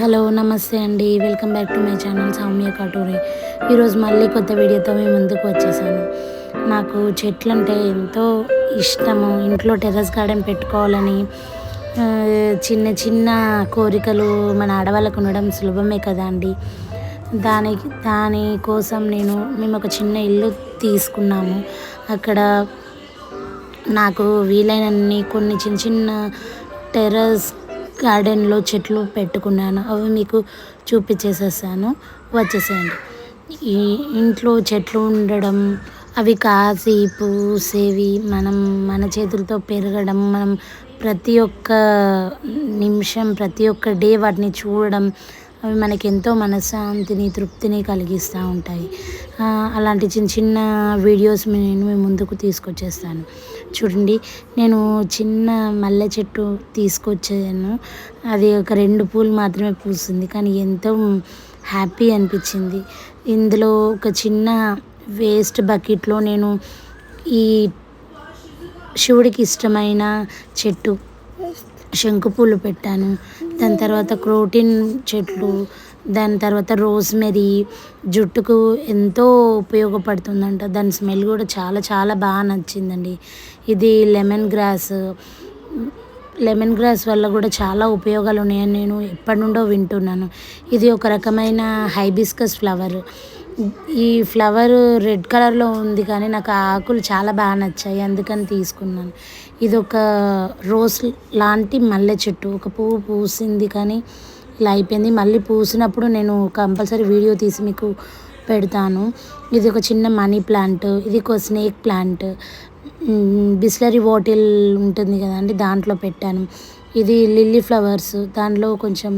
Hello నమస్తే అండి. Welcome back to my channel Soumya Katuri. ఈరోజు మళ్ళీ కొత్త వీడియోతో మీ ముందుకు వచ్చేసాను. నాకు చెట్లు అంటే ఎంతో ఇష్టము. ఇంట్లో టెర్రస్ గార్డెన్ పెట్టుకోవాలని చిన్న చిన్న కోరికలు మన ఆడవాళ్ళకు ఉండడం సులభమే కదా అండి. దానికోసం మేము ఒక చిన్న ఇల్లు తీసుకున్నాము. అక్కడ నాకు వీలైనన్ని కొన్ని చిన్న చిన్న టెర్రస్ గార్డెన్లో చెట్లు పెట్టుకున్నాను. అవి మీకు చూపించేసేసాను, వచ్చేసేయండి. ఈ ఇంట్లో చెట్లు ఉండడం, అవి కాసి పూసేవి, మన చేతులతో పెరగడం, మనం ప్రతి ఒక్క నిమిషం ప్రతి ఒక్క డే వాటిని చూడడం, అవి మనకి ఎంతో మనశ్శాంతిని తృప్తిని కలిగిస్తూ ఉంటాయి. అలాంటి చిన్న చిన్న వీడియోస్ నేను మీ ముందుకు తీసుకొచ్చేస్తాను. చూడండి, నేను చిన్న మల్లె చెట్టు తీసుకొచ్చాను. అది ఒక 2 పూలు మాత్రమే పూస్తుంది, కానీ ఎంతో హ్యాపీ అనిపించింది. ఇందులో ఒక చిన్న వేస్ట్ బకెట్లో నేను ఈ శివుడికి ఇష్టమైన చెట్టు శంకుపూలు పెట్టాను. దాని తర్వాత క్రోటిన్ చెట్లు, దాని తర్వాత రోజ్మెరీ జుట్టుకు ఎంతో ఉపయోగపడుతుందంట. దాని స్మెల్ కూడా చాలా చాలా బాగా నచ్చిందండి. ఇది లెమన్ గ్రాస్ వల్ల కూడా చాలా ఉపయోగాలు ఉన్నాయని నేను ఎప్పటి నుండో వింటున్నాను. ఇది ఒక రకమైన హైబిస్కస్ ఫ్లవర్. ఈ ఫ్లవర్ రెడ్ కలర్లో ఉంది, కానీ నాకు ఆ ఆకులు చాలా బాగా నచ్చాయి, అందుకని తీసుకున్నాను. ఇది ఒక రోజ్ లాంటి మల్లె చెట్టు. ఒక పువ్వు పూసింది, కానీ ఇలా అయిపోయింది. మళ్ళీ పూసినప్పుడు నేను కంపల్సరీ వీడియో తీసి మీకు పెడతాను. ఇది ఒక చిన్న మనీ ప్లాంట్. ఇది ఒక స్నేక్ ప్లాంట్. బిస్లరీ బాటిల్ ఉంటుంది కదండి, దాంట్లో పెట్టాను. ఇది లిల్లీ ఫ్లవర్స్. దాంట్లో కొంచెం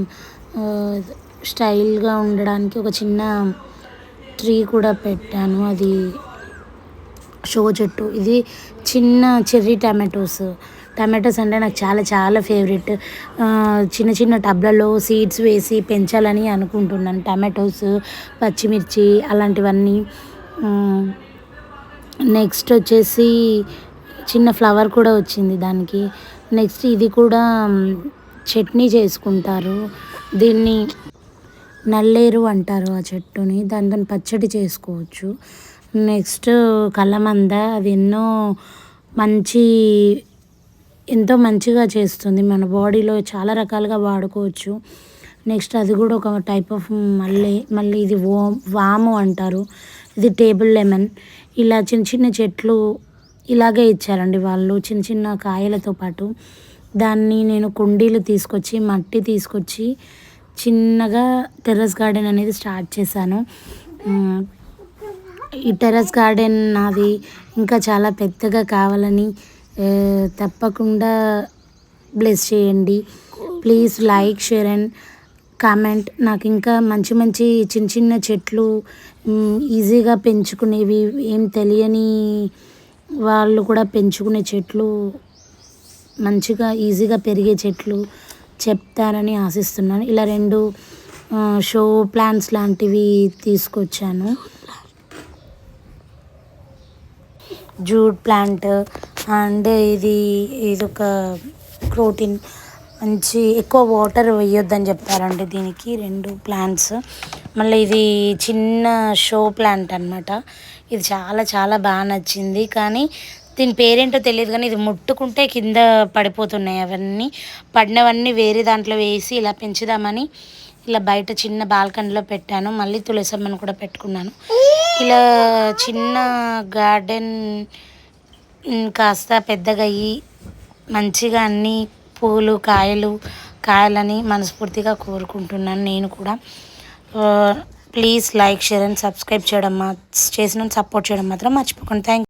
స్టైల్గా ఉండడానికి ఒక చిన్న ట్రీ కూడా పెట్టాను, అది షో చెట్టు. ఇది చిన్న చెర్రీ టమాటోస్ అంటే నాకు చాలా చాలా ఫేవరెట్. చిన్న చిన్న టబ్లలో సీడ్స్ వేసి పెంచాలని అనుకుంటున్నాను. టమాటోస్, పచ్చిమిర్చి అలాంటివన్నీ. నెక్స్ట్ వచ్చేసి చిన్న ఫ్లవర్ కూడా వచ్చింది దానికి. నెక్స్ట్ ఇది కూడా చట్నీ చేసుకుంటారు, దీన్ని నల్లేరు అంటారు ఆ చెట్టుని. దాంతో పచ్చడి చేసుకోవచ్చు. నెక్స్ట్ కలమంద, అది ఎంతో మంచిగా చేస్తుంది, మన బాడీలో చాలా రకాలుగా వాడుకోవచ్చు. నెక్స్ట్ అది కూడా ఒక టైప్ ఆఫ్ మళ్ళీ ఇది వాము అంటారు. ఇది టేబుల్ లెమన్. ఇలా చిన్న చిన్న చెట్లు ఇలాగే ఇచ్చారండి వాళ్ళు, చిన్న చిన్న కాయలతో పాటు. దాన్ని నేను కుండీలు తీసుకొచ్చి, మట్టి తీసుకొచ్చి చిన్నగా టెర్రస్ గార్డెన్ అనేది స్టార్ట్ చేశాను. ఈ టెర్రస్ గార్డెన్ నాది ఇంకా చాలా పెద్దగా కావాలని తప్పకుండా బ్లెస్ చేయండి. Please like, share and comment. నాకు ఇంకా మంచి మంచి చిన్న చిన్న చెట్లు, ఈజీగా పెంచుకునేవి, ఏం తెలియని వాళ్ళు కూడా పెంచుకునే చెట్లు, మంచిగా ఈజీగా పెరిగే చెట్లు చెప్తారని ఆశిస్తున్నాను. ఇలా 2 షో ప్లాంట్స్ లాంటివి తీసుకొచ్చాను. జూట్ ప్లాంట్ అండ్ ఇది ఒక క్రోటిన్. ఎక్కువ వాటర్ వేయొద్దని చెప్తారండి దీనికి, 2 ప్లాంట్స్. మళ్ళీ ఇది చిన్న షో ప్లాంట్ అనమాట. ఇది చాలా చాలా బాగా నచ్చింది, కానీ దీని పేరేంటో తెలియదు, కానీ ఇది ముట్టుకుంటే కింద పడిపోతున్నాయి. అవన్నీ పడినవన్నీ వేరే దాంట్లో వేసి ఇలా పెంచుదామని ఇలా బయట చిన్న బాల్కనీలో పెట్టాను. మళ్ళీ తులసమ్మను కూడా పెట్టుకున్నాను. ఇలా చిన్న గార్డెన్ కాస్త పెద్దగా అయ్యి మంచిగా అన్ని పూలు కాయాలని మనస్ఫూర్తిగా కోరుకుంటున్నాను నేను కూడా. Please like, share and subscribe చేయడం చేసిన సపోర్ట్ చేయడం మాత్రం మర్చిపోకండి. థ్యాంక్